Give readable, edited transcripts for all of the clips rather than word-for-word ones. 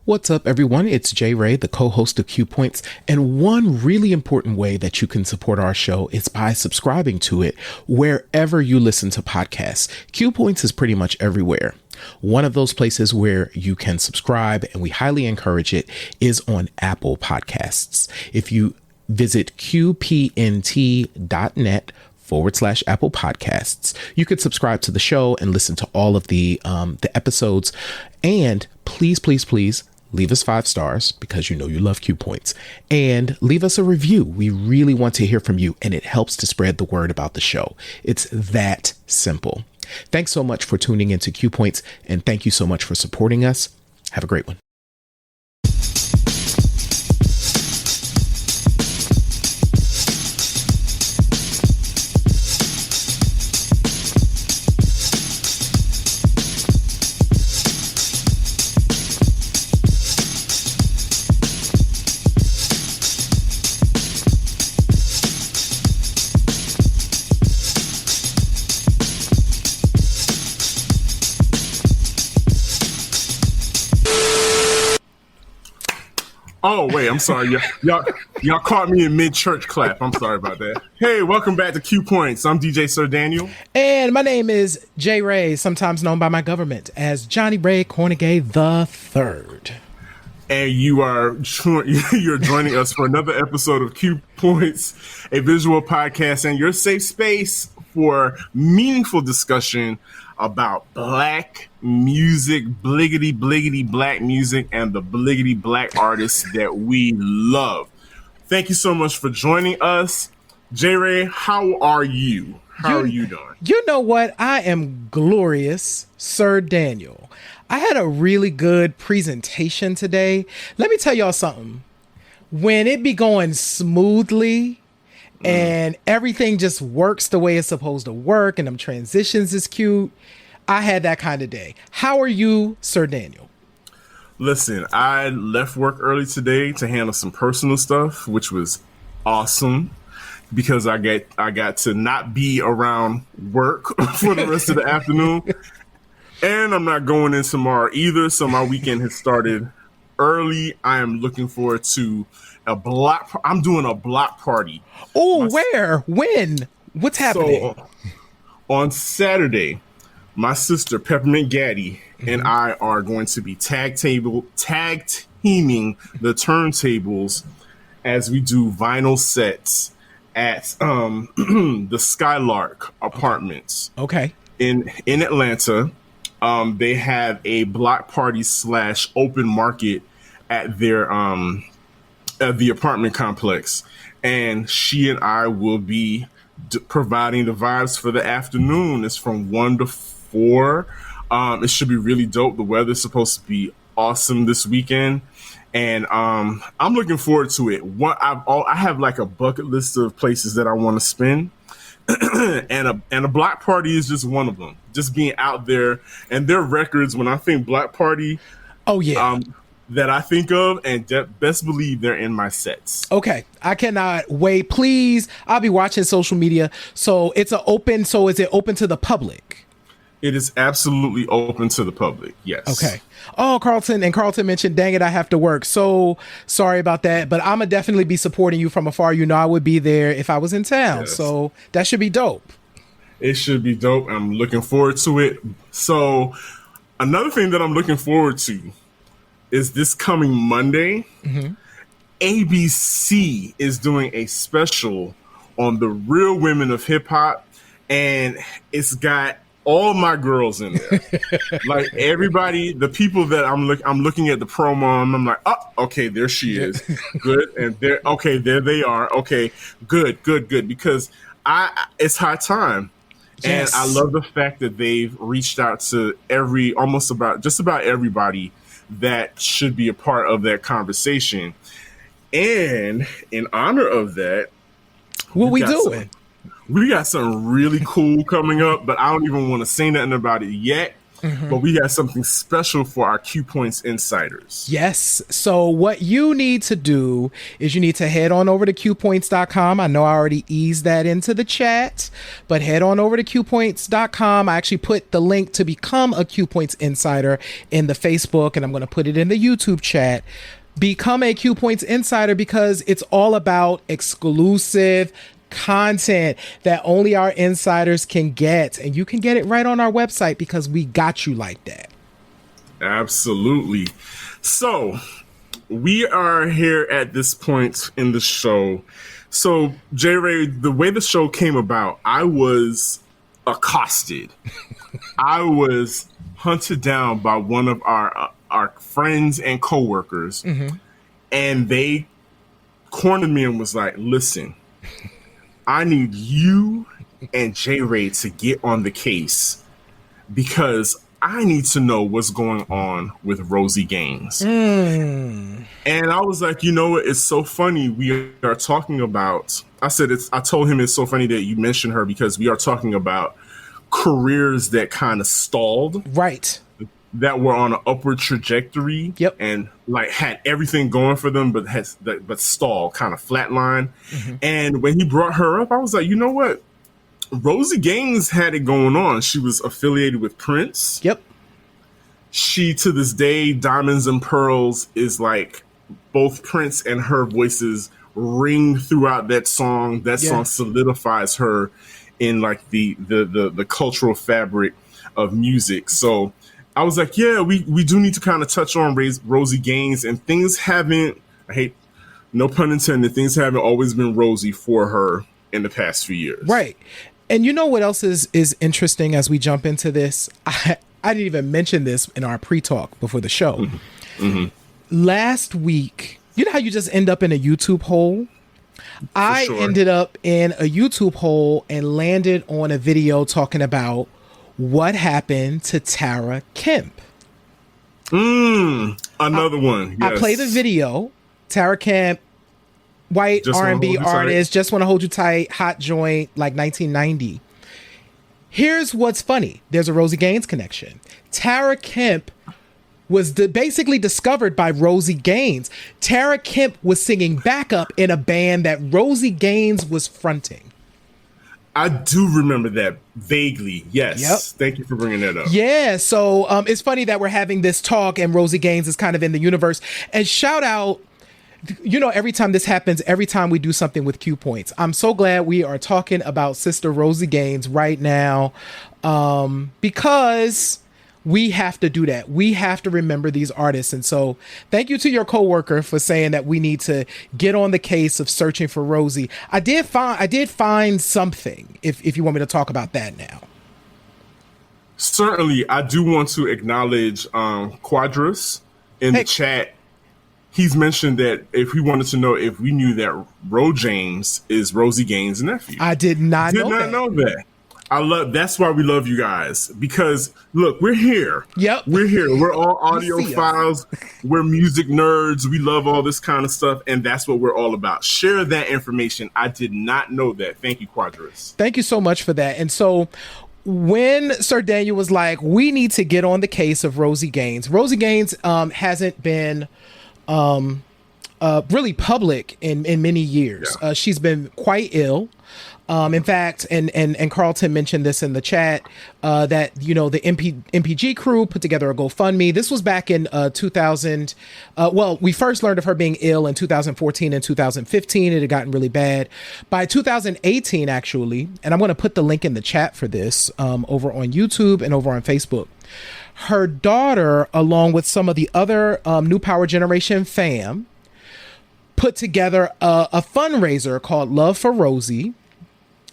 What's up, everyone? It's J Ray, the co-host of Q Points, and one really important way that you can support our show is by subscribing to it wherever you listen to podcasts. Q Points is pretty much everywhere. One of those places where you can subscribe, and we highly encourage it, is on Apple Podcasts. If you visit qpnt.net/Apple Podcasts. You could subscribe to the show and listen to all of the episodes. And please leave us 5 stars because you know you love Q Points, and leave us a review. We really want to hear from you, and it helps to spread the word about the show. It's that simple. Thanks so much for tuning into Q Points, and thank you so much for supporting us. Have a great one. Oh, wait, I'm sorry. Y'all caught me in mid-church clap. I'm sorry about that. Hey, welcome back to Q Points. I'm DJ Sir Daniel. And my name is J Ray, sometimes known by my government as Johnny Ray Cornegay III. And you're joining us for another episode of Q Points, a visual podcast and your safe space for meaningful discussion about black music, bliggity black music, and the bliggity black artists that we love. Thank you so much for joining us. J-Ray, how are you? How are you doing? You know what? I am glorious, Sir Daniel. I had a really good presentation today. Let me tell y'all something. When it be going smoothly and everything just works the way it's supposed to work and them transitions is cute, I had that kind of day. How are you, Sir Daniel? Listen, I left work early today to handle some personal stuff, which was awesome because I got to not be around work for the rest of the afternoon. And I'm not going in tomorrow either, so my weekend has started early. I am looking forward to I'm doing a block party. Oh, where? When? What's happening? So, on Saturday, my sister Peppermint Gaddy and I are going to be tag teaming the turntables as we do vinyl sets at the Skylark Apartments. Okay. In Atlanta. They have a block party / open market at their at the apartment complex, and she and I will be providing the vibes for the afternoon. It's from 1 to 4. It should be really dope. The weather's supposed to be awesome this weekend, and I'm looking forward to it. I have like a bucket list of places that I want to spend. and a block party is just one of them. Just being out there, and their records. When I think block party, oh yeah, that I think of, and best believe they're in my sets. Okay, I cannot wait. Please, I'll be watching social media. So it's So is it open to the public? It is absolutely open to the public. Yes. Okay. Oh, Carlton mentioned, dang it, I have to work. So sorry about that, but I'm gonna definitely be supporting you from afar. You know, I would be there if I was in town. Yes. So that should be dope. It should be dope. I'm looking forward to it. So another thing that I'm looking forward to is this coming Monday. Mm-hmm. ABC is doing a special on the real women of hip hop, and it's got all my girls in there. Like everybody, the people that I'm looking at the promo, and I'm like, oh, okay, there she is. Good. And there they are. Okay, good. Because it's high time. Yes. And I love the fact that they've reached out to just about everybody that should be a part of that conversation. And in honor of that, what we doing? We got something really cool coming up, but I don't even want to say nothing about it yet. but we have something special for our Q Points insiders. Yes. So what you need to do is you need to head on over to qpoints.com. I know I already eased that into the chat, but head on over to qpoints.com. I actually put the link to become a Q Points insider in the Facebook, and I'm going to put it in the YouTube chat. Become a Q Points insider because it's all about exclusive content that only our insiders can get, and you can get it right on our website because we got you like that. Absolutely. So we are here at this point in the show. So J. Ray, the way the show came about, I was accosted. I was hunted down by one of our friends and coworkers, and they cornered me and was like, listen, I need you and J. Ray to get on the case because I need to know what's going on with Rosie Gaines. And I was like, you know what? It's so funny. We are talking about, I told him it's so funny that you mentioned her because we are talking about careers that kind of stalled. Right. That were on an upward trajectory. Yep. And like had everything going for them, but stalled, kind of flatline. And when he brought her up, I was like, you know what? Rosie Gaines had it going on. She was affiliated with Prince. Yep. She, to this day, Diamonds and Pearls is like both Prince and her voices ring throughout that song. That song solidifies her in like the cultural fabric of music. So I was like, yeah, we do need to kind of touch on Rosie Gaines, and things haven't, no pun intended, things haven't always been rosy for her in the past few years. Right. And you know what else is interesting as we jump into this? I didn't even mention this in our pre-talk before the show. Last week, you know how you just end up in a YouTube hole? I ended up in a YouTube hole and landed on a video talking about what happened to Tara Kemp. Another one. Yes. I play the video. Tara Kemp, white Just R&B artist, Just Want to Hold You Tight, hot joint, like 1990. Here's what's funny. There's a Rosie Gaines connection. Tara Kemp was basically discovered by Rosie Gaines. Tara Kemp was singing backup in a band that Rosie Gaines was fronting. I do remember that vaguely. Yes. Yep. Thank you for bringing that up. Yeah. So it's funny that we're having this talk and Rosie Gaines is kind of in the universe. And shout out, you know, every time this happens, every time we do something with Q Points, I'm so glad we are talking about Sister Rosie Gaines right now because we have to do that. We have to remember these artists. And so thank you to your coworker for saying that we need to get on the case of searching for Rosie. I did find something, if you want me to talk about that now. Certainly. I do want to acknowledge Quadras in the chat. He's mentioned that if we wanted to know if we knew that Ro James is Rosie Gaines' nephew. I did not know that. That's why we love you guys, because look, we're here. Yep. We're here. We're all audiophiles. We're music nerds. We love all this kind of stuff. And that's what we're all about. Share that information. I did not know that. Thank you, Quadras. Thank you so much for that. And so when Sir Daniel was like, we need to get on the case of Rosie Gaines. Rosie Gaines hasn't been really public in many years. Yeah. She's been quite ill. In fact, and Carlton mentioned this in the chat, that, you know, the MPG crew put together a GoFundMe. This was back in 2000. We first learned of her being ill in 2014 and 2015. It had gotten really bad. By 2018, actually, and I'm going to put the link in the chat for this over on YouTube and over on Facebook. Her daughter, along with some of the other New Power Generation fam, put together a fundraiser called Love for Rosie.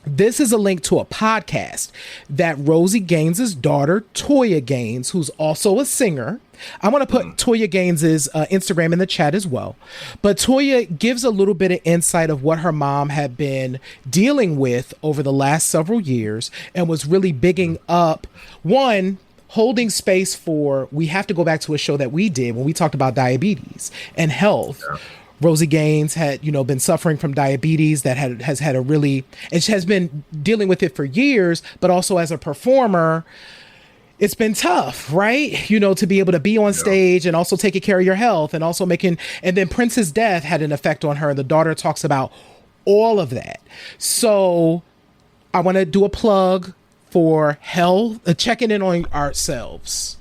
This is a link to a podcast that Rosie Gaines' daughter, Toya Gaines, who's also a singer. I want to put Toya Gaines' Instagram in the chat as well. But Toya gives a little bit of insight of what her mom had been dealing with over the last several years and was really bigging up, one, holding space for, we have to go back to a show that we did when we talked about diabetes and health. Yeah. Rosie Gaines had, you know, been suffering from diabetes that has had a really, and she has been dealing with it for years, but also as a performer, it's been tough, right? You know, to be able to be on stage and also taking care of your health and also and then Prince's death had an effect on her. The daughter talks about all of that. So I want to do a plug for health, checking in on ourselves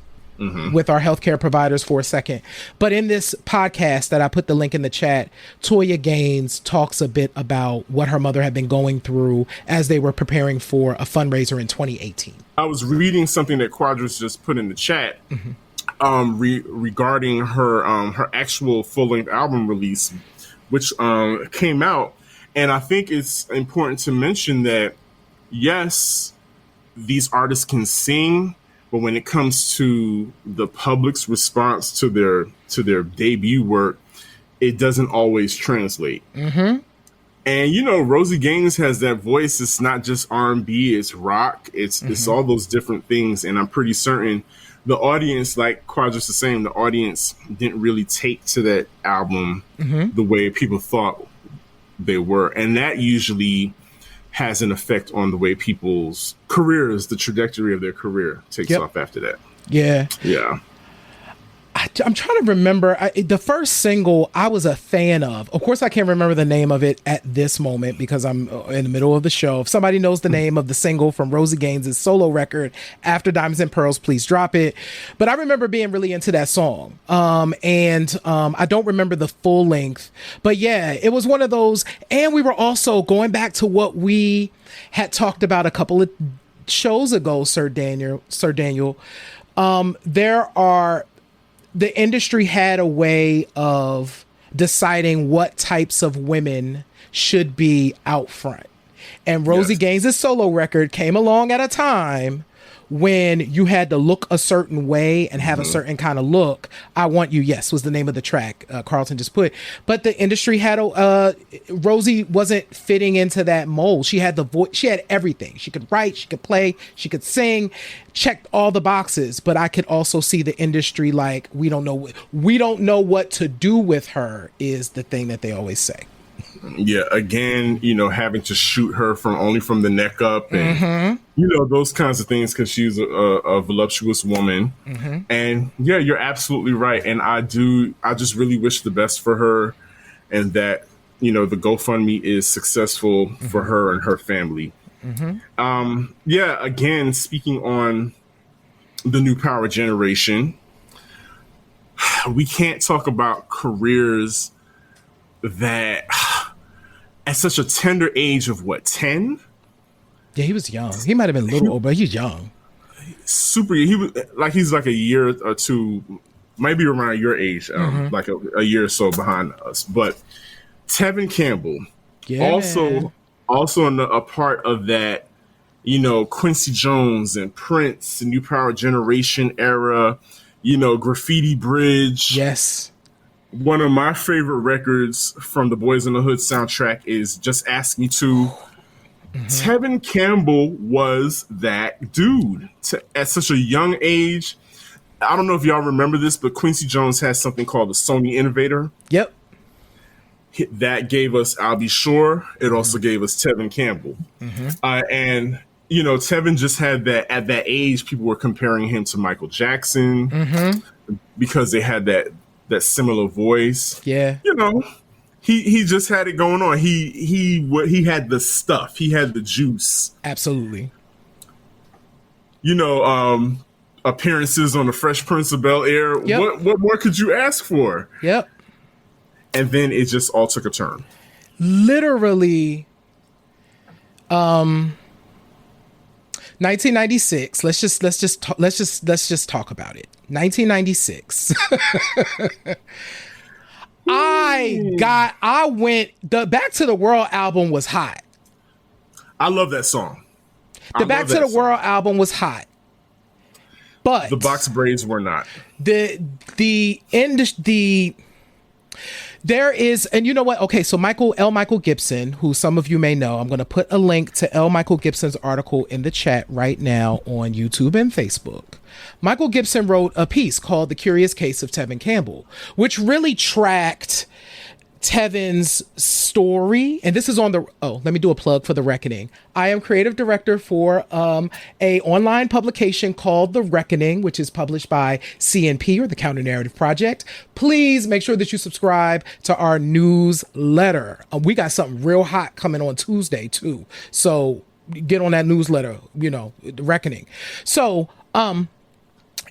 with our healthcare providers for a second. But in this podcast that I put the link in the chat, Toya Gaines talks a bit about what her mother had been going through as they were preparing for a fundraiser in 2018. I was reading something that Quadras just put in the chat regarding her actual full-length album release, which came out. And I think it's important to mention that, yes, these artists can sing, but when it comes to the public's response to their debut work, it doesn't always translate. And, you know, Rosie Gaines has that voice. It's not just R&B, it's rock. It's all those different things. And I'm pretty certain the audience, like Quadras is saying, the audience didn't really take to that album the way people thought they were. And that usually has an effect on the way people's careers, the trajectory of their career takes off after that. Yeah. I'm trying to remember the first single I was a fan of. Of course, I can't remember the name of it at this moment because I'm in the middle of the show. If somebody knows the name of the single from Rosie Gaines' solo record, After Diamonds and Pearls, please drop it. But I remember being really into that song. And I don't remember the full length. But yeah, it was one of those. And we were also going back to what we had talked about a couple of shows ago, Sir Daniel. The industry had a way of deciding what types of women should be out front. And Rosie Gaines' solo record came along at a time when you had to look a certain way and have a certain kind of look. I Want You, yes, was the name of the track Carlton just put. But the industry had Rosie wasn't fitting into that mold. She had the voice, she had everything. She could write, she could play, she could sing, checked all the boxes. But I could also see the industry like, we don't know what to do with her is the thing that they always say. Yeah, again, you know, having to shoot her only from the neck up and, you know, those kinds of things because she's a voluptuous woman. And yeah, you're absolutely right. And I just really wish the best for her and that, you know, the GoFundMe is successful for her and her family. Yeah, again, speaking on the new power generation, we can't talk about careers that at such a tender age of 10? Yeah, he was young. He might have been a little old, but he's young. He's like a year or two, maybe around your age, like a year or so behind us. But Tevin Campbell, also a part of that, you know, Quincy Jones and Prince, the new power generation era, you know, Graffiti Bridge. Yes. One of my favorite records from the Boys in the Hood soundtrack is Just Ask Me To. Tevin Campbell was that dude at such a young age. I don't know if y'all remember this, but Quincy Jones has something called the Sony Innovator. Yep. That gave us I'll Be Sure. It also gave us Tevin Campbell. And, you know, Tevin just had that at that age, people were comparing him to Michael Jackson because they had that similar voice. Yeah. You know, he just had it going on. He had the stuff. He had the juice. Absolutely. You know, appearances on the Fresh Prince of Bel-Air. Yep. What more could you ask for? Yep. And then it just all took a turn. Literally 1996. Let's just talk about it. 1996. The Back to the World album was hot. I love that song. The Back to the World album was hot. But the box braids were not. There is, and you know what? Okay, so Michael Gibson, who some of you may know, I'm going to put a link to L. Michael Gibson's article in the chat right now on YouTube and Facebook. Michael Gibson wrote a piece called The Curious Case of Tevin Campbell, which really tracked Tevin's story, and this is on the, let me do a plug for The Reckoning. I am creative director for a online publication called The Reckoning, which is published by CNP, or the Counter Narrative Project. Please make sure that you subscribe to our newsletter. We got something real hot coming on Tuesday too, so get on that newsletter, The Reckoning. So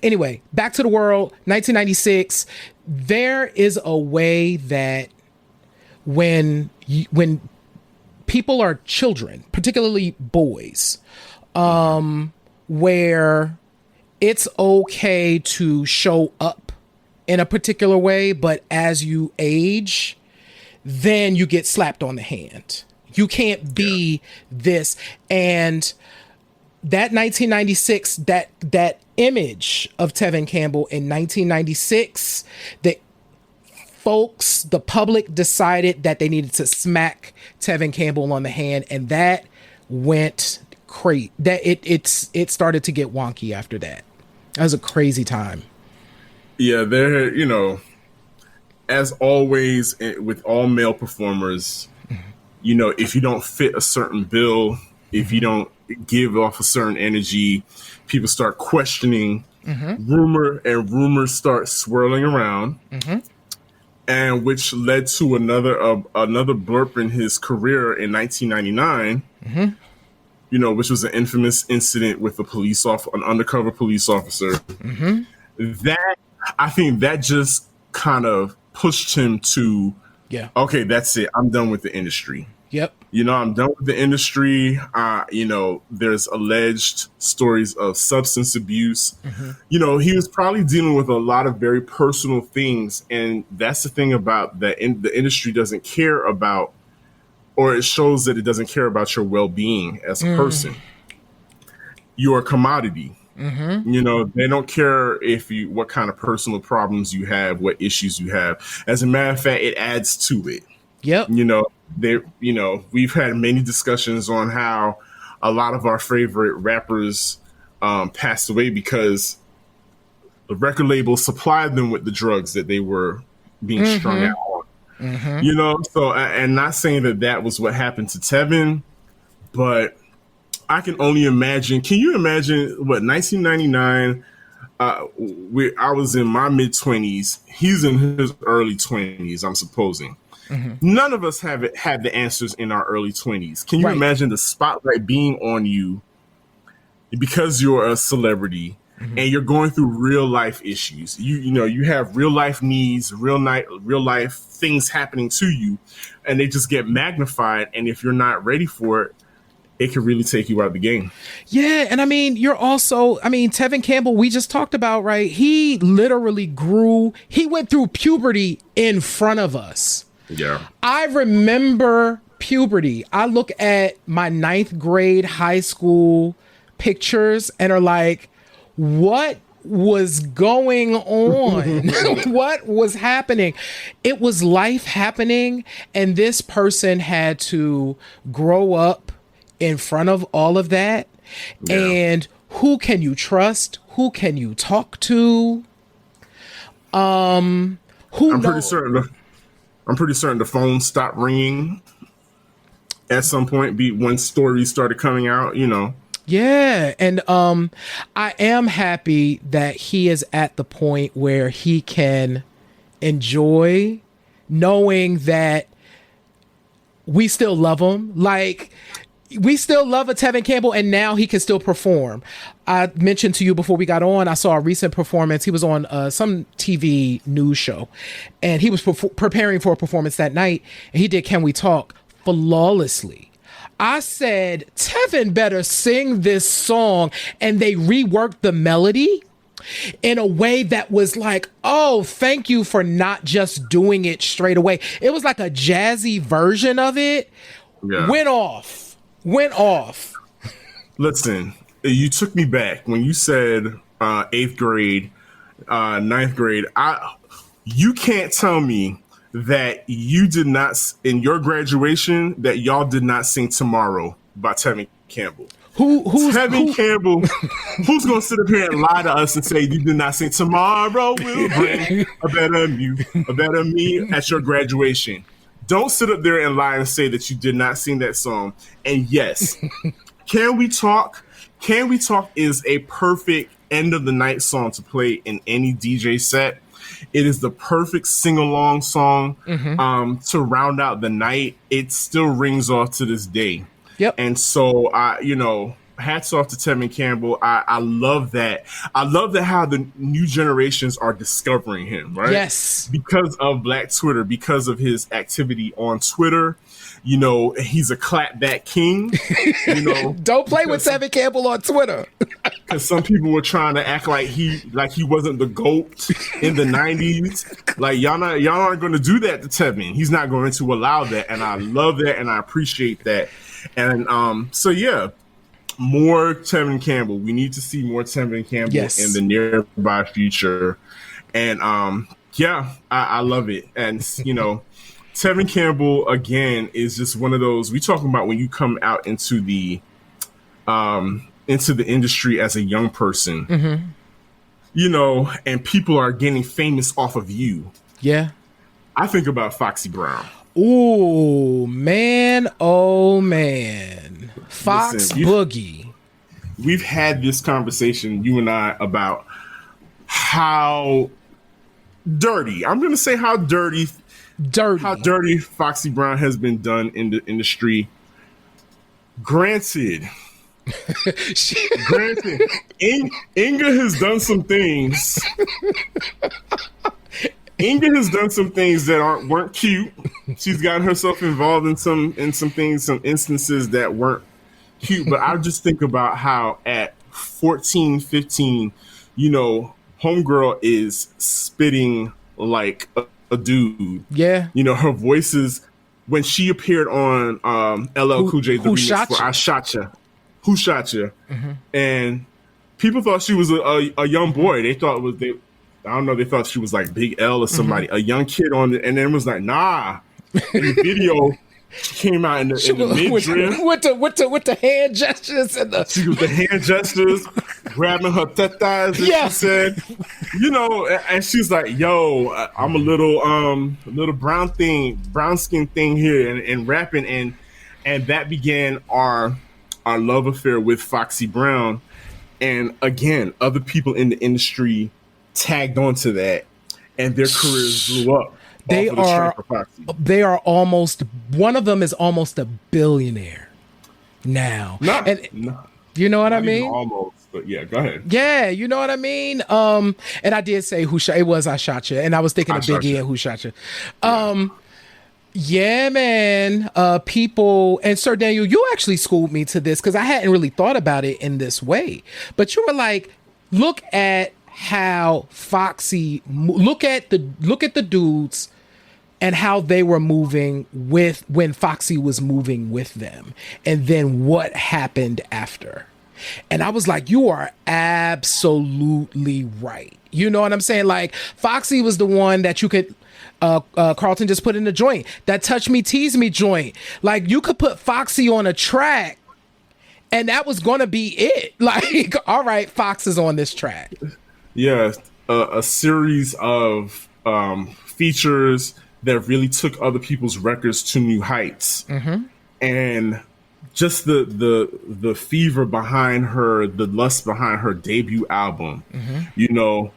anyway, back to the world, 1996. There is a way that when people are children, particularly boys, where it's okay to show up in a particular way, but as you age, then you get slapped on the hand. You can't be this. And that 1996, that image of Tevin Campbell in 1996, that folks, the public decided that they needed to smack Tevin Campbell on the hand, and that went crazy. That it started to get wonky after that. That was a crazy time. Yeah, there, as always with all male performers, if you don't fit a certain bill, if you don't give off a certain energy, people start questioning. Rumors start swirling around. And which led to another blurb in his career in 1999, which was an infamous incident with an undercover police officer. That, I think that just kind of pushed him to, okay, that's it. I'm done with the industry. Yep. I'm done with the industry. There's alleged stories of substance abuse. He was probably dealing with a lot of very personal things. And that's the thing about that. The industry doesn't care about, or it shows that it doesn't care about your well-being as a person. You're a commodity. They don't care what kind of personal problems you have, what issues you have. As a matter of fact, it adds to it. Yep. We've had many discussions on how a lot of our favorite rappers passed away because the record label supplied them with the drugs that they were being strung out on. So, and not saying that was what happened to Tevin, but I can only imagine. Can you imagine what 1999? I was in my mid-20s. He's in his early 20s, I'm supposing. None of us had the answers in our early 20s. Can you imagine the spotlight being on you because you're a celebrity and you're going through real life issues? You have real life needs, real life things happening to you, and they just get magnified. And if you're not ready for it, it can really take you out of the game. Yeah, and Tevin Campbell, we just talked about, right? He literally grew. He went through puberty in front of us. Yeah. I remember puberty. I look at my 9th grade high school pictures and are like, what was going on? What was happening? It was life happening, and this person had to grow up in front of all of that. Yeah. And who can you trust? Who can you talk to? I'm pretty certain the phone stopped ringing at some point when stories started coming out, Yeah. And I am happy that he is at the point where he can enjoy knowing that we still love him. Like, we still love a Tevin Campbell, and now he can still perform. I mentioned to you before we got on, I saw a recent performance. He was on some TV news show, and he was preparing for a performance that night, and he did Can We Talk flawlessly. I said, Tevin better sing this song, and they reworked the melody in a way that was like, oh, thank you for not just doing it straight away. It was like a jazzy version of it. Yeah. Went off. Listen, you took me back when you said 8th grade, 9th grade. You can't tell me that you did not, in your graduation, that y'all did not sing Tomorrow by Tevin Campbell. Tevin Campbell, who's going to sit up here and lie to us and say you did not sing Tomorrow will bring a better me at your graduation? don't sit up there and lie and say that you did not sing that song. And yes, Can We Talk? Can We Talk is a perfect end of the night song to play in any DJ set. It is the perfect sing-along song to round out the night. It still rings off to this day. Yep. And so, hats off to Tevin Campbell. I love that. I love that how the new generations are discovering him, right? Yes. Because of Black Twitter, because of his activity on Twitter. You know, he's a clapback king. You know, don't play with Tevin Campbell on Twitter. Because some people were trying to act like he wasn't the GOAT in the 90s. Like y'all aren't going to do that to Tevin. He's not going to allow that, and I love that and I appreciate that. And so yeah, more Tevin Campbell. We need to see more Tevin Campbell in the nearby future. And I love it. And you know, Tevin Campbell again is just one of those we talking about when you come out into the industry as a young person, you know, and people are getting famous off of you. Yeah. I think about Foxy Brown. Oh man. Fox Boogie. We've had this conversation, you and I, about how dirty, I'm going to say how dirty Foxy Brown has been done in the industry. Granted, Inga has done some things. Inga has done some things that weren't cute. She's gotten herself involved in some things, some instances that weren't cute. But I just think about how at 14, 15, you know, homegirl is spitting like a dude. Yeah. You know, her voice is, when she appeared on LL Cool J, the remix for I Shot Ya. Who Shot Ya? And people thought she was a young boy. They thought they thought she was like Big L or somebody, a young kid on it, and then it was like, nah. In the video, she came out in the mid-drift. With the hand gestures and she was the hand gestures, grabbing her tetas, and she said, you know, and she's like, yo, I'm a little brown skin thing here, and rapping, and that began our love affair with Foxy Brown. And again, other people in the industry tagged onto that, and their careers blew up. They are almost, one of them is almost a billionaire now. You know what I mean? Almost, but yeah, go ahead. Yeah, you know what I mean? And I did say it was I Shot Ya, and I was thinking of Biggie and Who Shot Ya. Yeah, man. People, and Sir Daniel, you actually schooled me to this because I hadn't really thought about it in this way. But you were like, look at how Foxy, look at the dudes and how they were moving with when Foxy was moving with them, and then what happened after. And I was like, you are absolutely right. You know what I'm saying? Like, Foxy was the one that you could Carlton just put in the joint, that Touch Me Tease Me joint. Like, you could put Foxy on a track and that was gonna be it. Like, all right, Fox is on this track. Yeah, a series of features that really took other people's records to new heights. And just the fever behind her, the lust behind her debut album, you know,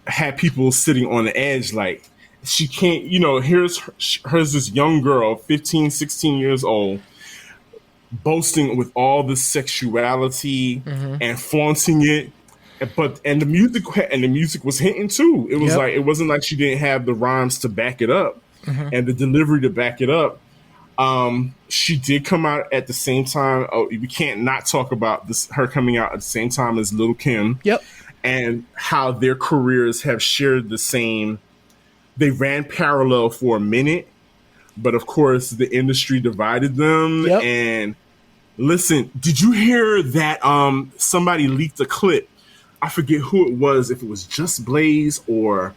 had people sitting on the edge like, she can't, you know, here's this young girl, 15, 16 years old, boasting with all this sexuality and flaunting it. And the music was hitting too. It was like, it wasn't like she didn't have the rhymes to back it up and the delivery to back it up. She did come out at the same time. Oh, we can't not talk about this, her coming out at the same time as Lil' Kim. And how their careers have shared the same. They ran parallel for a minute, but of course the industry divided them. And listen, did you hear that somebody leaked a clip? I forget who it was, if it was Just Blaze or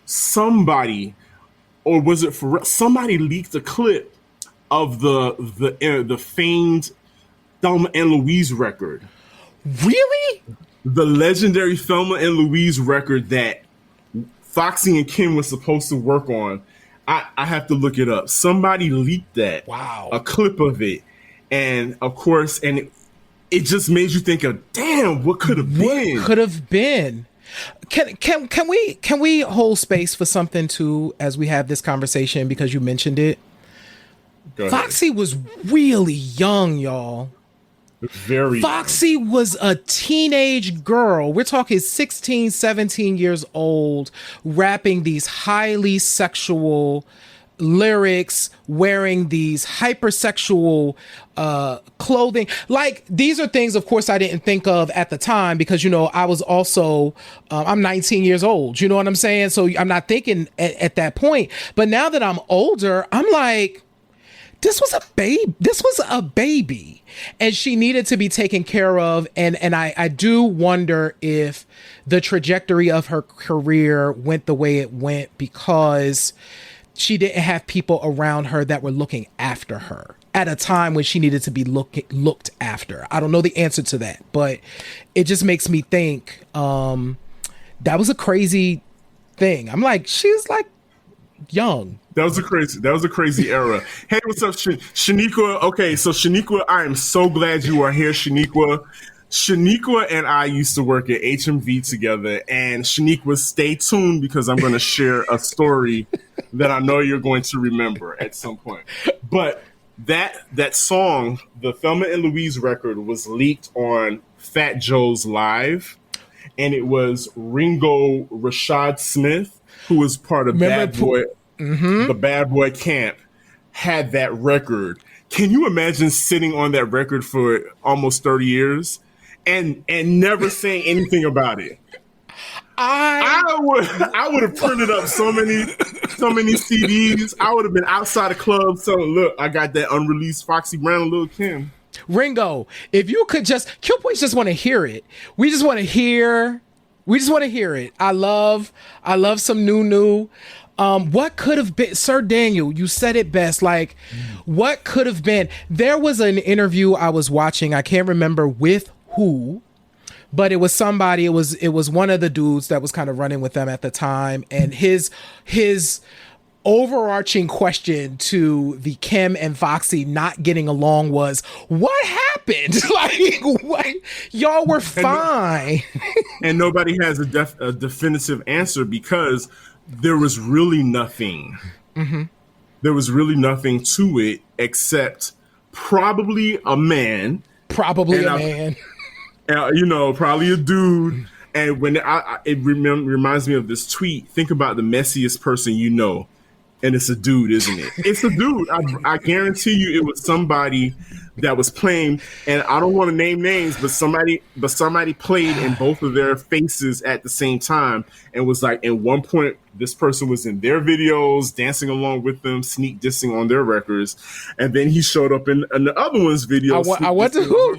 somebody, or was it for somebody leaked a clip of the famed Thelma and Louise record. Really? The legendary Thelma and Louise record that Foxy and Kim was supposed to work on. I have to look it up. Somebody leaked that. Wow. A clip of it. And of course, and it just made you think of, damn, what could have been? What could have been? Can we hold space for something too as we have this conversation, because you mentioned it? Foxy was really young, y'all. Very Foxy young. was a teenage girl. We're talking 16, 17 years old, rapping these highly sexual lyrics, wearing these hypersexual clothing. Like, these are things, of course, I didn't think of at the time, because, you know, I was also I'm 19 years old, you know what I'm saying? So I'm not thinking at that point. But now that I'm older, I'm like, this was a baby, and she needed to be taken care of. And I do wonder if the trajectory of her career went the way it went because she didn't have people around her that were looking after her at a time when she needed to be looked after. I don't know the answer to that, but it just makes me think that was a crazy thing. I'm like, she's like young. That was a crazy era. Hey, what's up, Shaniqua? Okay, so Shaniqua, I am so glad you are here, Shaniqua. Shaniqua and I used to work at HMV together, and Shaniqua, stay tuned because I'm going to share a story that I know you're going to remember at some point. But that song, the Thelma and Louise record, was leaked on Fat Joe's Live, and it was Ringo Rashad Smith, who was part of Bad Boy. The Bad Boy Camp, had that record. Can you imagine sitting on that record for almost 30 years and never saying anything about it? I would have printed up so many CDs. I would have been outside the club saying, look, I got that unreleased Foxy Brown and Lil' Kim. Ringo, if you could just, Q Boys just want to hear it. We just want to hear it. I love some new. What could have been, Sir Daniel, you said it best. Like, what could have been? There was an interview I was watching. I can't remember with who, but it was somebody. It was one of the dudes that was kind of running with them at the time. And his overarching question to the Kim and Foxy not getting along was, what happened? Like, what? Y'all were fine. And nobody has a definitive answer because there was really nothing. Mm-hmm. There was really nothing to it except probably a man. Probably a dude. And when it reminds me of this tweet, think about the messiest person you know. And it's a dude, isn't it? It's a dude. I guarantee you it was somebody that was playing, and I don't want to name names, but somebody played in both of their faces at the same time and was like, at one point, this person was in their videos, dancing along with them, sneak dissing on their records. And then he showed up in the other one's videos. I wonder who.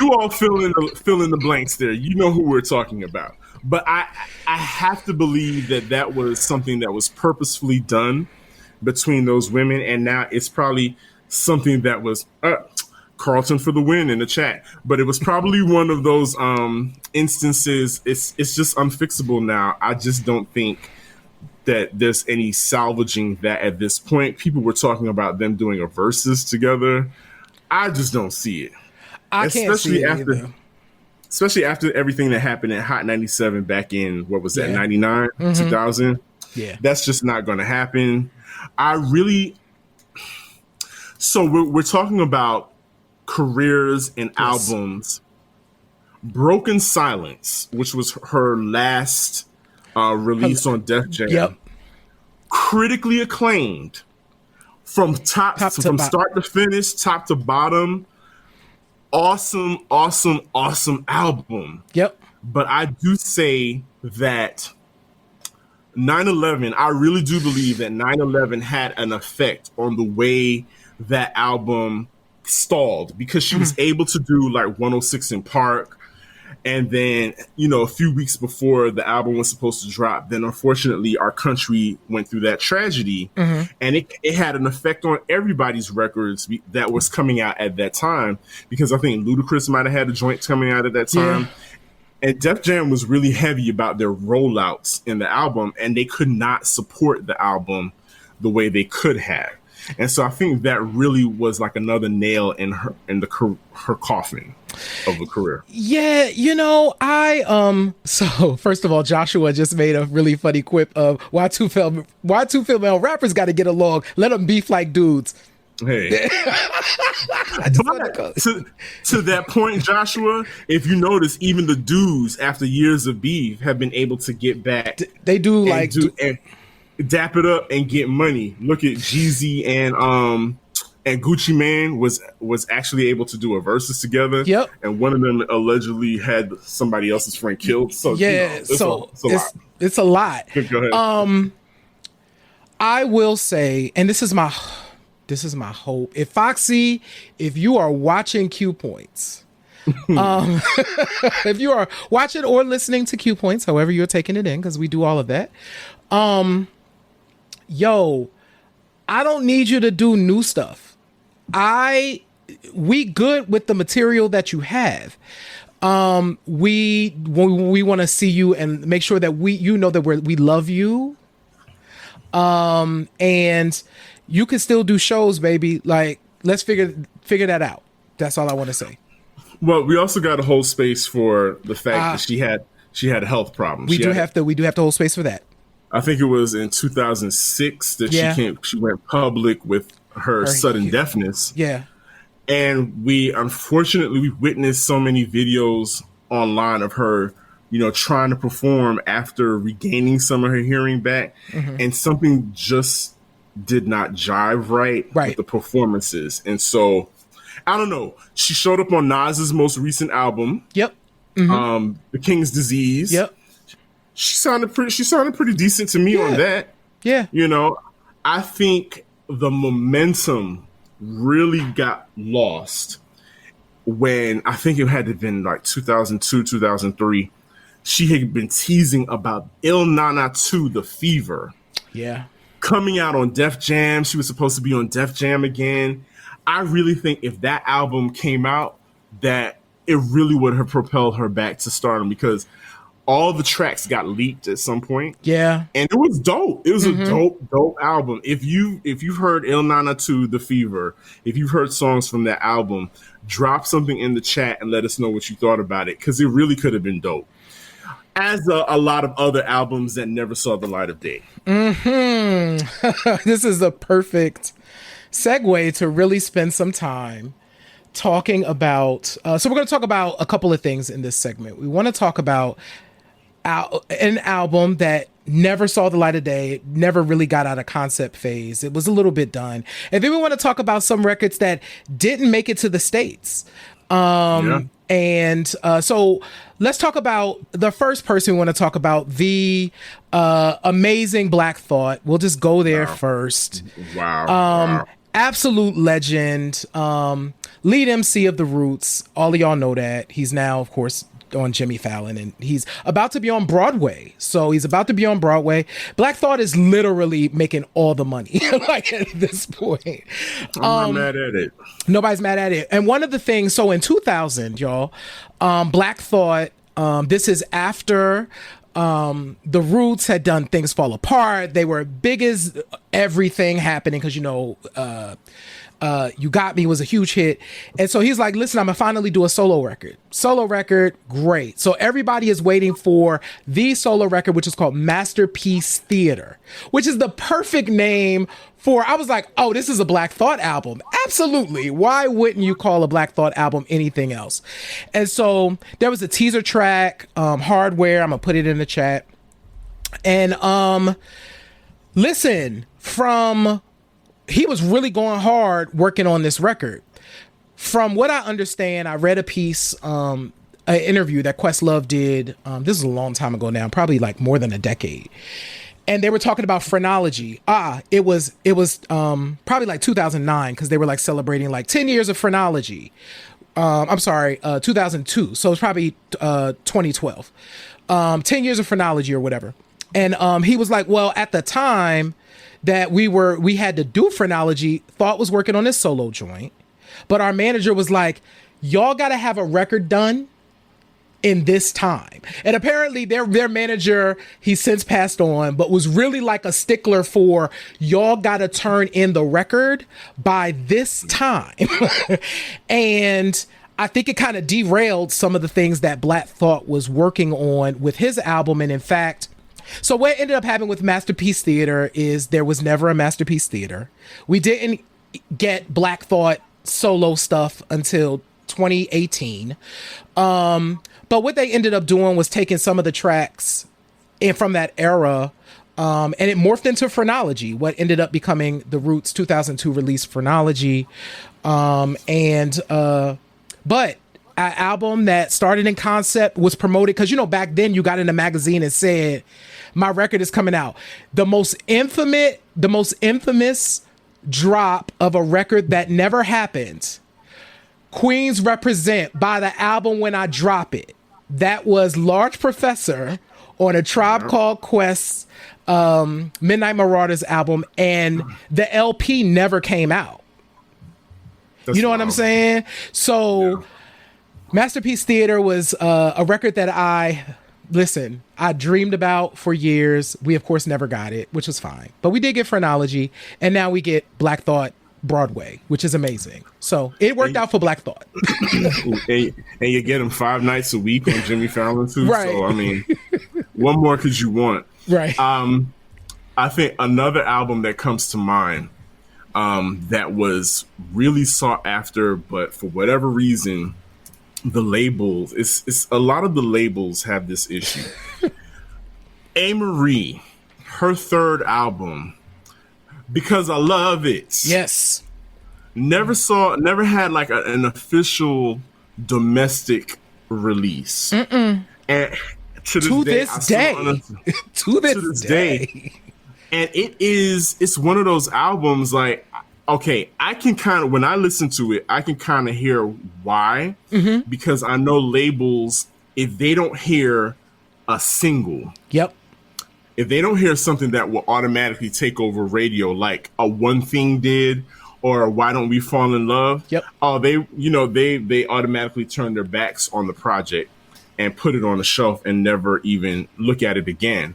You all fill in the blanks there. You know who we're talking about. But I have to believe that was something that was purposefully done between those women. And now it's probably something that was Carlton for the win in the chat. But it was probably one of those instances. It's just unfixable now. I just don't think that there's any salvaging that at this point. People were talking about them doing a versus together. I just don't see it. I can't see it either. Especially after everything that happened at Hot 97 back in, what was that, 99, 2000? Yeah. That's just not going to happen. So we're talking about careers and albums. Broken Silence, which was her last release on Def Jam, critically acclaimed from start to finish, top to bottom. Awesome album. Yep. But I do say that 9/11, I really do believe that 9/11 had an effect on the way that album stalled, because she was able to do like 106 in Park. And then, a few weeks before the album was supposed to drop, then unfortunately our country went through that tragedy. And it had an effect on everybody's records that was coming out at that time, because I think Ludacris might have had a joint coming out at that time. And Def Jam was really heavy about their rollouts in the album, and they could not support the album the way they could have. And so I think that really was like another nail in her coffin of a career. Yeah, so first of all, Joshua just made a really funny quip of why two female rappers got to get along, let them beef like dudes. Hey, to that point, Joshua, if you notice, even the dudes after years of beef have been able to get back. They do and dap it up and get money. Look at Jeezy and Gucci Mane was actually able to do a verses together. Yep. And one of them allegedly had somebody else's friend killed. So yeah, it's a lot. It's a lot. Go ahead. I will say, and this is my hope. If Foxy, if you are watching Q Points, if you are watching or listening to Q Points, however you're taking it in, because we do all of that. Yo, I don't need you to do new stuff. We good with the material that you have. We want to see you and make sure that we love you. And you can still do shows, baby. Like, let's figure that out. That's all I want to say. Well, we also got to hold space for the fact that she had a health problem. We do have to hold space for that. I think it was in 2006 that she went public with her sudden deafness. Yeah. And we unfortunately witnessed so many videos online of her, trying to perform after regaining some of her hearing back. Mm-hmm. And something just did not jive right with the performances. And so, I don't know. She showed up on Nas's most recent album. Yep. Mm-hmm. The King's Disease. Yep. She sounded pretty decent to me on that. Yeah. I think the momentum really got lost when I think it had to have been like 2002, 2003. She had been teasing about Il Nana 2, The Fever. Yeah. Coming out on Def Jam. She was supposed to be on Def Jam again. I really think if that album came out, that it really would have propelled her back to stardom, because all the tracks got leaked at some point. Yeah. And it was dope. It was a dope album. If you've heard Il Nana 2, The Fever, if you've heard songs from that album, drop something in the chat and let us know what you thought about it, because it really could have been dope. As a lot of other albums that never saw the light of day. Mm-hmm. This is a perfect segue to really spend some time talking about. So we're going to talk about a couple of things in this segment. We want to talk about an album that never saw the light of day, never really got out of concept phase. It was a little bit done. And then we want to talk about some records that didn't make it to the States. And so let's talk about the first person we want to talk about, the amazing Black Thought. We'll just go there first. Wow. Absolute legend. Lead MC of the Roots. All of y'all know that. He's now, of course, on Jimmy Fallon, and he's about to be on Broadway. So he's about to be on Broadway. Black Thought is literally making all the money like at this point. I'm not mad at it. Nobody's mad at it. And one of the things, so in 2000, y'all, Black Thought, this is after the Roots had done Things Fall Apart. They were big as everything happening because, You Got Me was a huge hit. And so he's like, listen, I'm going to finally do a solo record. Solo record, great. So everybody is waiting for the solo record, which is called Masterpiece Theater, which is the perfect name for, I was like, oh, this is a Black Thought album. Absolutely. Why wouldn't you call a Black Thought album anything else? And so there was a teaser track, Hardware. I'm going to put it in the chat. And listen, he was really going hard working on this record. From what I understand, I read a piece, an interview that Questlove did. This is a long time ago now, probably like more than a decade. And they were talking about phrenology. It was probably like 2009, because they were like celebrating like 10 years of phrenology. 2002. So it's probably 2012. 10 years of phrenology or whatever. And he was like, well, at the time that we had to do phrenology, Thought was working on this solo joint, but our manager was like, y'all got to have a record done in this time. And apparently their manager, he's since passed on, but was really like a stickler for y'all gotta turn in the record by this time. And I think it kind of derailed some of the things that Black Thought was working on with his album. And in fact, so what ended up happening with Masterpiece Theater is there was never a Masterpiece Theater. We didn't get Black Thought solo stuff until 2018. But what they ended up doing was taking some of the tracks in from that era, and it morphed into Phrenology, what ended up becoming the Roots 2002 release Phrenology. But an album that started in concept was promoted because, you know, back then you got in a magazine and said, my record is coming out. The most infamous drop of a record that never happened, Queens Represent by the album When I Drop It. That was Large Professor on a Tribe Called Quest Midnight Marauders album, and the LP never came out. That's you know wild. What I'm saying? So Masterpiece Theater was a record that I dreamed about for years. We, of course, never got it, which was fine. But we did get Phrenology, and now we get Black Thought Broadway, which is amazing. So it worked out for Black Thought. and you get them 5 nights a week on Jimmy Fallon, too. Right. So, I mean, what more could you want? Right. I think another album that comes to mind that was really sought after, but for whatever reason, the labels, it's a lot of the labels have this issue. Amerie, her third album, Because I Love It. Yes. Never had like an official domestic release. Mm-mm. And to this day. And it's one of those albums like, okay, I can kind of, when I listen to it, I can kind of hear why, because I know labels, if they don't hear a single, if they don't hear something that will automatically take over radio, like a One Thing did, or Why Don't We Fall in Love, they automatically turn their backs on the project and put it on the shelf and never even look at it again.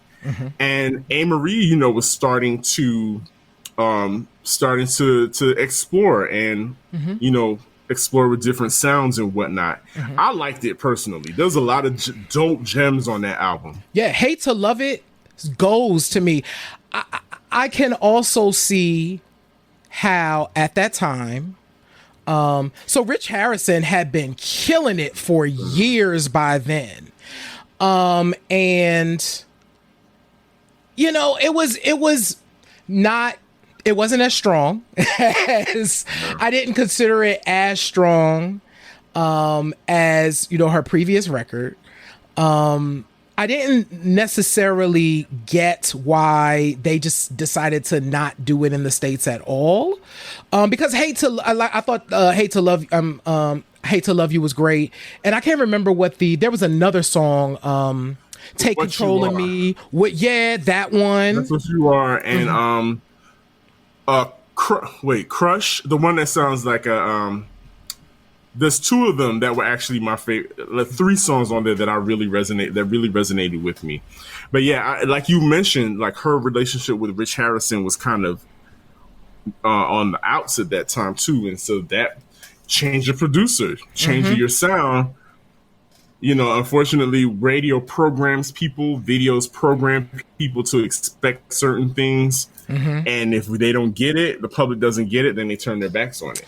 And Amerie, was starting to explore and explore with different sounds and whatnot. I liked it personally. There's a lot of dope gems on that album. Yeah, Hate to Love It goes to me. I can also see how at that time, so Rich Harrison had been killing it for years by then, and it wasn't as strong as I didn't consider it as strong as her previous record. I didn't necessarily get why they just decided to not do it in the States at all. Because I thought Hate to Love You was great. And I can't remember there was another song, Take Control of Me. That one. That's What You Are. And Crush, the one that sounds like there's 2 of them that were actually my favorite. Like 3 songs on there that really resonated with me. But yeah, like you mentioned, like her relationship with Rich Harrison was kind of on the outs at that time too, and so that changed the producer, changing your sound. Unfortunately, radio programs people, videos program people to expect certain things, and if they don't get it, the public doesn't get it, then they turn their backs on it.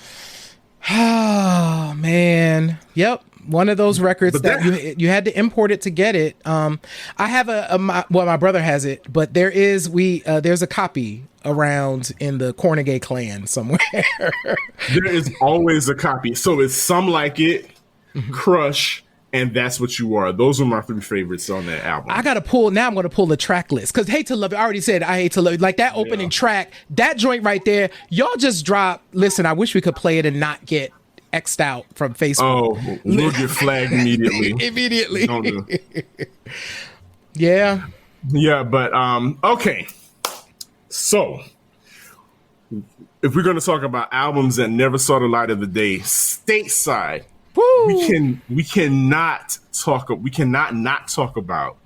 Oh man, yep. One of those records that you had to import it to get it. I have my brother has it, but there's a copy around in the Cornegay clan somewhere. There is always a copy. So it's Some Like It, Crush, and That's What You Are. Those are my 3 favorites on that album. I'm going to pull the track list because Hate to Love You, I already said I Hate to Love You. Like that opening track, that joint right there, y'all just dropped. Listen, I wish we could play it and not get X'd out from Facebook. Oh, we'll get flagged immediately. Immediately. Yeah. Yeah, but okay. So if we're going to talk about albums that never saw the light of the day stateside, Woo! We cannot not talk about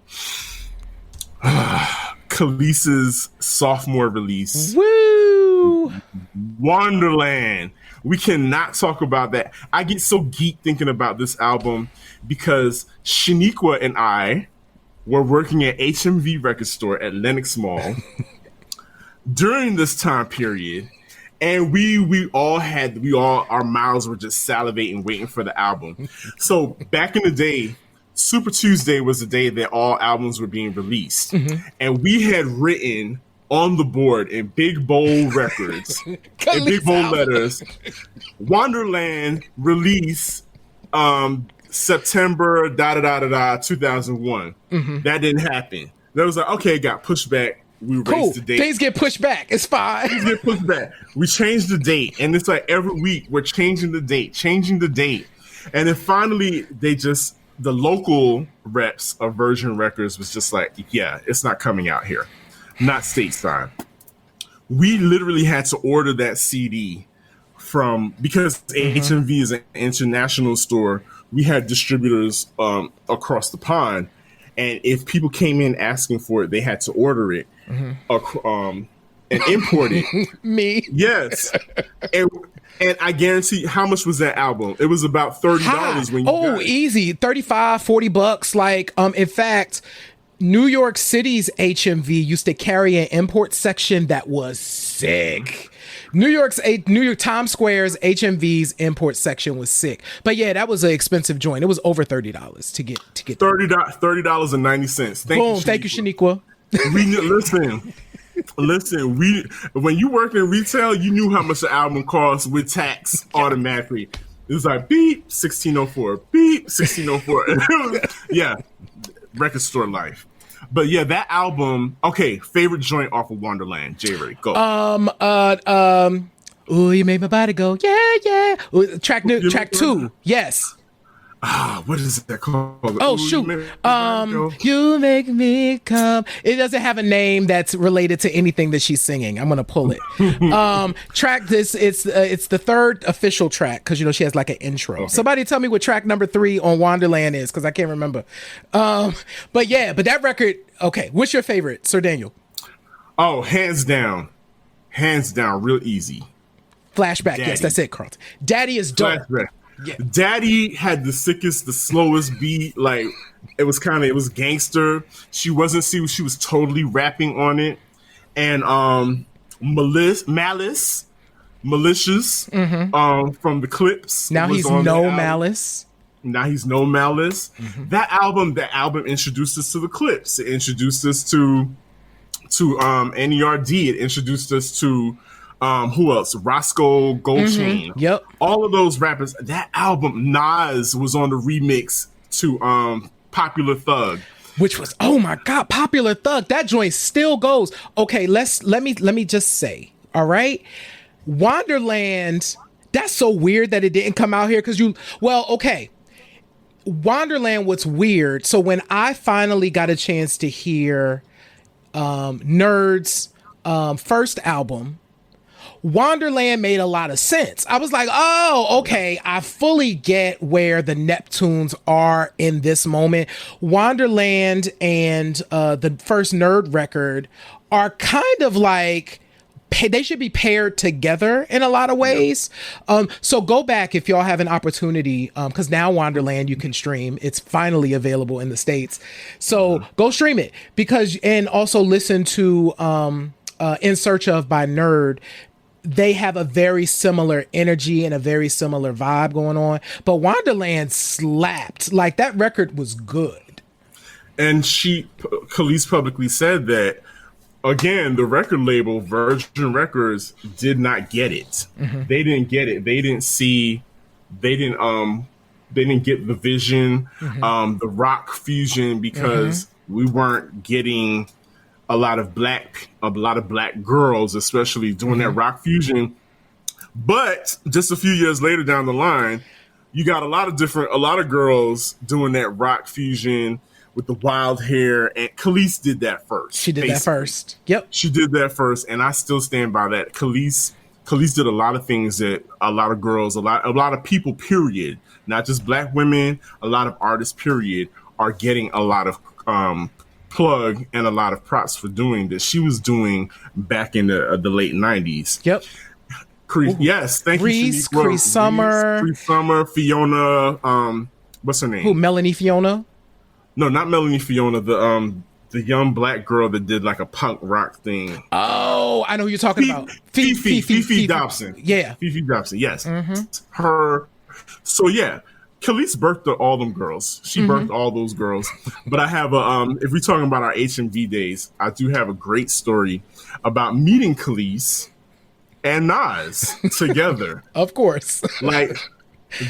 Kelis's sophomore release. Woo! Wanderland. We cannot talk about that. I get so geeked thinking about this album because Shaniqua and I were working at HMV Record Store at Lenox Mall during this time period, and we all our mouths were just salivating waiting for the album. So back in the day, Super Tuesday was the day that all albums were being released, and we had written on the board in big bold records, in big bold letters, Wanderland release September 2001. That didn't happen. That was like, okay, it got pushed back. We raised the date. Things get pushed back. It's fine. Things get pushed back. We changed the date, and it's like every week we're changing the date, and then finally the local reps of Virgin Records was just like, yeah, it's not coming out here. Not stateside. We literally had to order that CD because HMV is an international store. We had distributors across the pond, and if people came in asking for it, they had to order it and import it. Me, yes, and I guarantee. How much was that album? It was about $30 when you got it. Easy, $35-$40. Like, in fact, New York City's HMV used to carry an import section that was sick. New York Times Square's HMV's import section was sick. But yeah, that was an expensive joint. It was over $30 to get $30.90. Thank you, Shaniqua. Listen, when you work in retail, you knew how much the album cost with tax automatically. It was like beep 1604, beep 1604. Yeah, record store life. But yeah, that album. Okay, favorite joint off of Wanderland. J-Ray, go. Ooh, you made my body go, yeah, yeah. Ooh, track 2, yes. What is that called? Oh, shoot. You make me come. It doesn't have a name that's related to anything that she's singing. I'm gonna pull it. Track this. It's the third official track because she has like an intro. Okay. Somebody tell me what track number 3 on Wanderland is because I can't remember. But that record. Okay, what's your favorite, Sir Daniel? Oh, hands down, real easy. Flashback. Daddy. Yes, that's it, Carlton. Daddy is dope. Flashback. Yeah. Daddy had the sickest, the slowest beat. Like it was gangster. She was totally rapping on it. And malicious from the Clips. Now he's no Malice. Now he's no Malice. That album introduced us to the Clips. It introduced us to NERD. It introduced us to who else? Roscoe Goldchain. Yep. All of those rappers. That album, Nas was on the remix to Popular Thug. Which was, oh my God, Popular Thug. That joint still goes. Okay, let me just say, all right? Wanderland, that's so weird that it didn't come out here because okay. Wanderland was weird. So when I finally got a chance to hear Nerd's first album, Wanderland made a lot of sense. I was like, oh, okay, I fully get where the Neptunes are in this moment. Wanderland and the first Nerd record are kind of like, they should be paired together in a lot of ways. So go back if y'all have an opportunity, because now Wanderland you can stream. It's finally available in the States. So go stream it and also listen to In Search Of by Nerd. They have a very similar energy and a very similar vibe going on. But Wanderland slapped. Like, that record was good. And Kelis publicly said that, again, the record label, Virgin Records, did not get it. They didn't get it. They didn't get the vision, the rock fusion, because we weren't getting a lot of black girls, especially doing that rock fusion. But just a few years later down the line, you got a lot of girls doing that rock fusion with the wild hair, and Kelis did that first. She did that first. Yep. She did that first, and I still stand by that. Kelis Kelis did a lot of things that a lot of girls, a lot of people, period, not just black women, a lot of artists, period, are getting a lot of plug and a lot of props for doing that she was doing back in the late 90s. Yep. Yes, thank you, Cree Summer, Fiona. What's her name? Who? Melanie Fiona? No, not Melanie Fiona. The young black girl that did like a punk rock thing. Oh, I know who you're talking about. Fifi Dobson. Yeah. Fifi Dobson, yes. Her. So yeah, Kelis birthed all them girls. She birthed all those girls. But I have if we're talking about our HMV days, I do have a great story about meeting Kelis and Nas together. Of course. Like,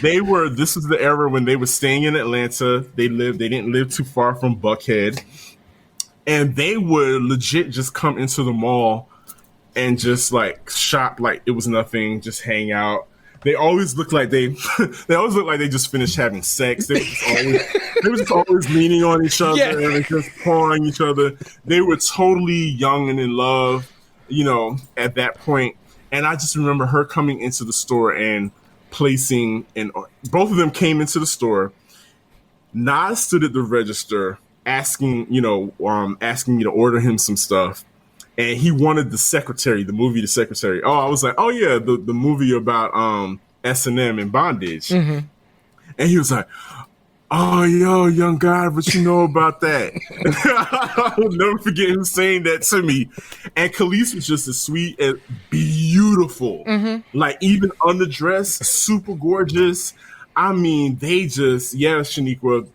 this is the era when they were staying in Atlanta. They didn't live too far from Buckhead. And they would legit just come into the mall and just like shop like it was nothing, just hang out. They always look like they just finished having sex. They were just always leaning on each other and just pawing each other. They were totally young and in love, at that point. And I just remember her coming into the store and placing, and both of them came into the store. Nas stood at the register asking me to order him some stuff. And he wanted the movie The Secretary. Oh, I was like, oh yeah, the movie about S&M and bondage. And he was like, oh, yo, young guy, what you know about that? I will never forget him saying that to me. And Kelis was just as sweet and beautiful. Like, even underdressed, super gorgeous. I mean, they just, Shaniqua,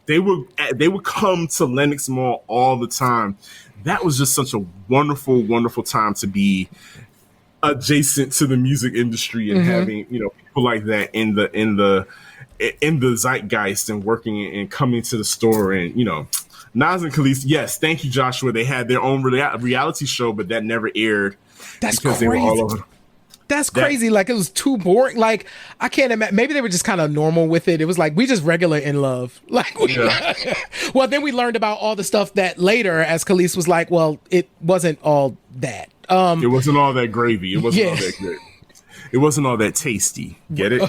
they would come to Lenox Mall all the time. That was just such a wonderful, wonderful time to be adjacent to the music industry and having, people like that in the zeitgeist and working and coming to the store. And, Nas and Kelis, yes, thank you, Joshua. They had their own reality show, but that never aired. That's because crazy. They were all over. That's crazy. Like, it was too boring. Like, I can't imagine. Maybe they were just kind of normal with it. It was like, we just regular in love. Like, well, then we learned about all the stuff that later, as Kelis was like, well, it wasn't all that. It wasn't all that gravy. It wasn't all that good. It wasn't all that tasty. Get it?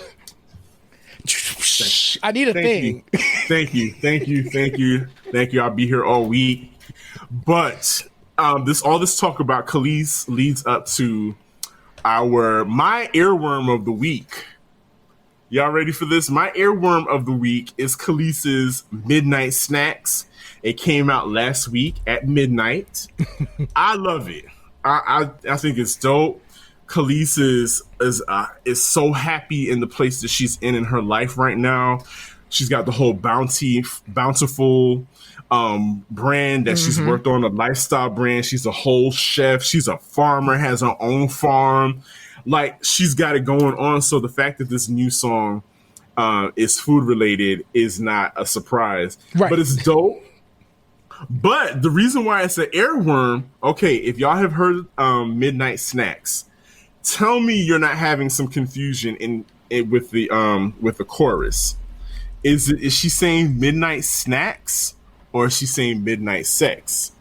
I need a thing. Thank you. I'll be here all week. But all this talk about Kelis leads up to my earworm of the week. Y'all ready for this? My earworm of the week is Kelis's Midnight Snacks. It came out last week at midnight. I love it. I think it's dope. Kelis is so happy in the place that she's in her life right now. She's got the whole bountiful brand that she's worked on, a lifestyle brand. She's a whole chef. She's a farmer, has her own farm. Like, she's got it going on. So the fact that this new song is food related is not a surprise, right? But it's dope. But the reason why it's an earworm, okay, if y'all have heard Midnight Snacks, tell me you're not having some confusion in with the chorus. Is she saying midnight snacks or is she saying midnight sex?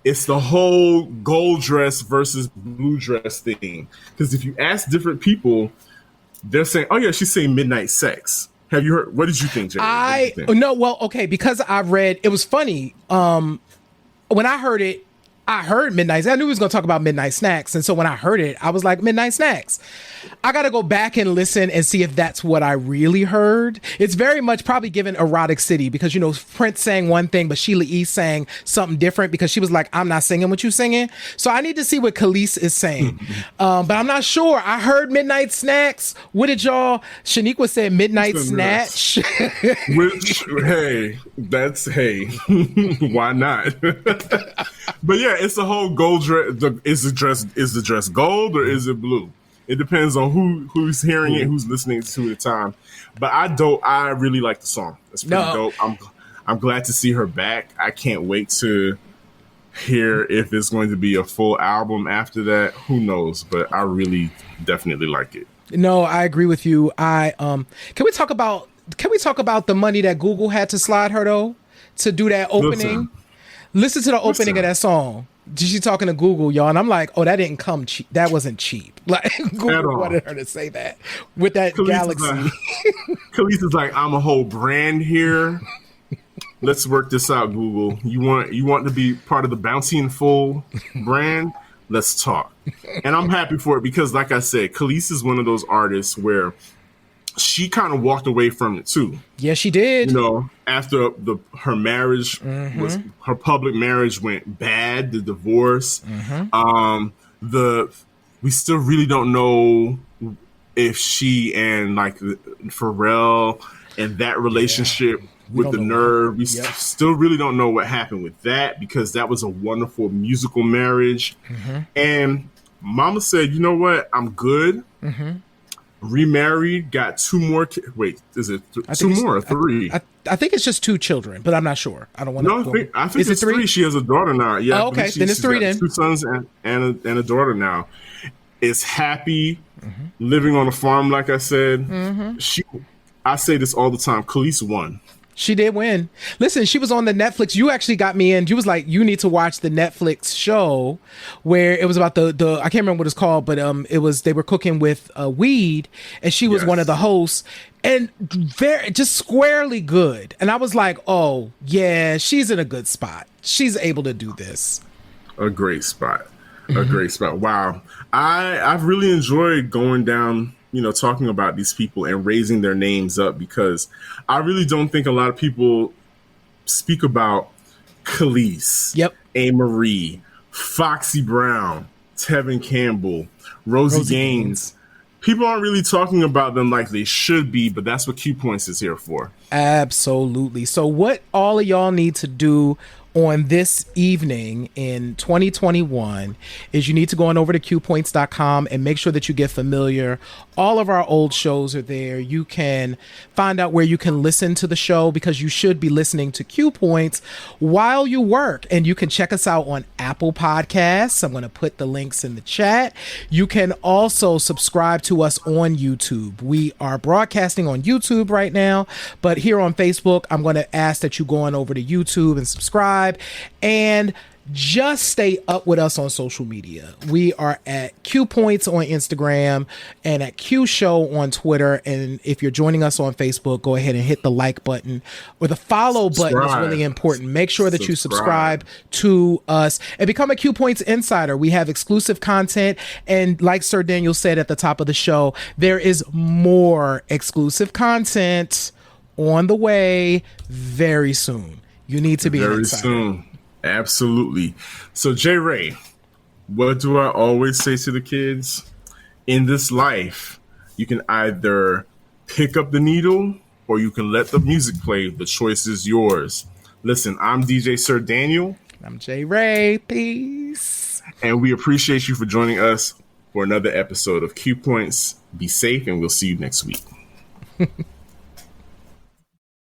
It's the whole gold dress versus blue dress thing. Because if you ask different people, they're saying, oh yeah, she's saying midnight sex. Have you heard? What did you think, Jerry? No, well, okay, because I read, it was funny. When I heard it, I heard midnight. I knew he was going to talk about midnight snacks. And so when I heard it, I was like, midnight snacks. I got to go back and listen and see if that's what I really heard. It's very much probably given Erotic City because, Prince sang one thing, but Sheila E. sang something different because she was like, I'm not singing what you singing. So I need to see what Kelis is saying. But I'm not sure. I heard midnight snacks. What did y'all? Shaniqua said midnight snatch. Which, why not? But yeah, it's the whole gold dress. Is the dress gold or is it blue? It depends on who's hearing it, who's listening to it at the time. But I really like the song. It's pretty dope. I'm glad to see her back. I can't wait to hear if it's going to be a full album after that. Who knows? But I really definitely like it. No, I agree with you. Can we talk about the money that Google had to slide her though to do that opening? Listen to the opening of that song. She's talking to Google, y'all, and I'm like, oh, that didn't come cheap. That wasn't cheap. Like Google wanted her to say that with that Kelis Galaxy. Kelis is like, I'm a whole brand here. Let's work this out, Google. You want to be part of the Bouncy and Full brand? Let's talk. And I'm happy for it because, like I said, Kelis is one of those artists where she kind of walked away from it too. Yeah, she did. You know, after her marriage her public marriage went bad, the divorce. We still really don't know if she and like Pharrell and that relationship with the Nerve. We still really don't know what happened with that because that was a wonderful musical marriage. And Mama said, you know what? I'm good. Remarried, got two more. Wait, is it two more or three? I think it's just 2 children, but I'm not sure. I don't want to. No, I think it's 3. She has a daughter now. Yeah. Oh, okay. Then it's 3 then. 2 sons and a daughter now. Is happy living on a farm, like I said. I say this all the time. Kelis won. She did win. Listen, she was on the Netflix. You actually got me in. You was like, you need to watch the Netflix show where it was about the I can't remember what it's called, but it was they were cooking with weed, and she was one of the hosts, and very just squarely good. And I was like, oh yeah, she's in a good spot. She's able to do this. A great spot. A great spot. Wow. I've really enjoyed going down, you know, talking about these people and raising their names up because I really don't think a lot of people speak about Kelis, Amerie, Foxy Brown, Tevin Campbell, Rosie Gaines. People aren't really talking about them like they should be, but that's what Q Points is here for. Absolutely. So what all of y'all need to do on this evening in 2021 is you need to go on over to qpoints.com and make sure that you get familiar. All of our old shows are there. You can find out where you can listen to the show because you should be listening to Q Points while you work. And you can check us out on Apple Podcasts. I'm going to put the links in the chat. You can also subscribe to us on YouTube. We are broadcasting on YouTube right now, but here on Facebook, I'm going to ask that you go on over to YouTube and subscribe. And just stay up with us on social media. We are at Q Points on Instagram and at Q Show on Twitter. And if you're joining us on Facebook, go ahead and hit the like button or the follow button is really important. Make sure that you subscribe to us and become a Q Points insider. We have exclusive content. And like Sir Daniel said at the top of the show, there is more exclusive content on the way very soon. You need to be an insider. Very soon. Absolutely. So, J. Ray, what do I always say to the kids? In this life, you can either pick up the needle or you can let the music play. The choice is yours. Listen, I'm DJ Sir Daniel. I'm J. Ray. Peace. And we appreciate you for joining us for another episode of Q Points. Be safe, and we'll see you next week.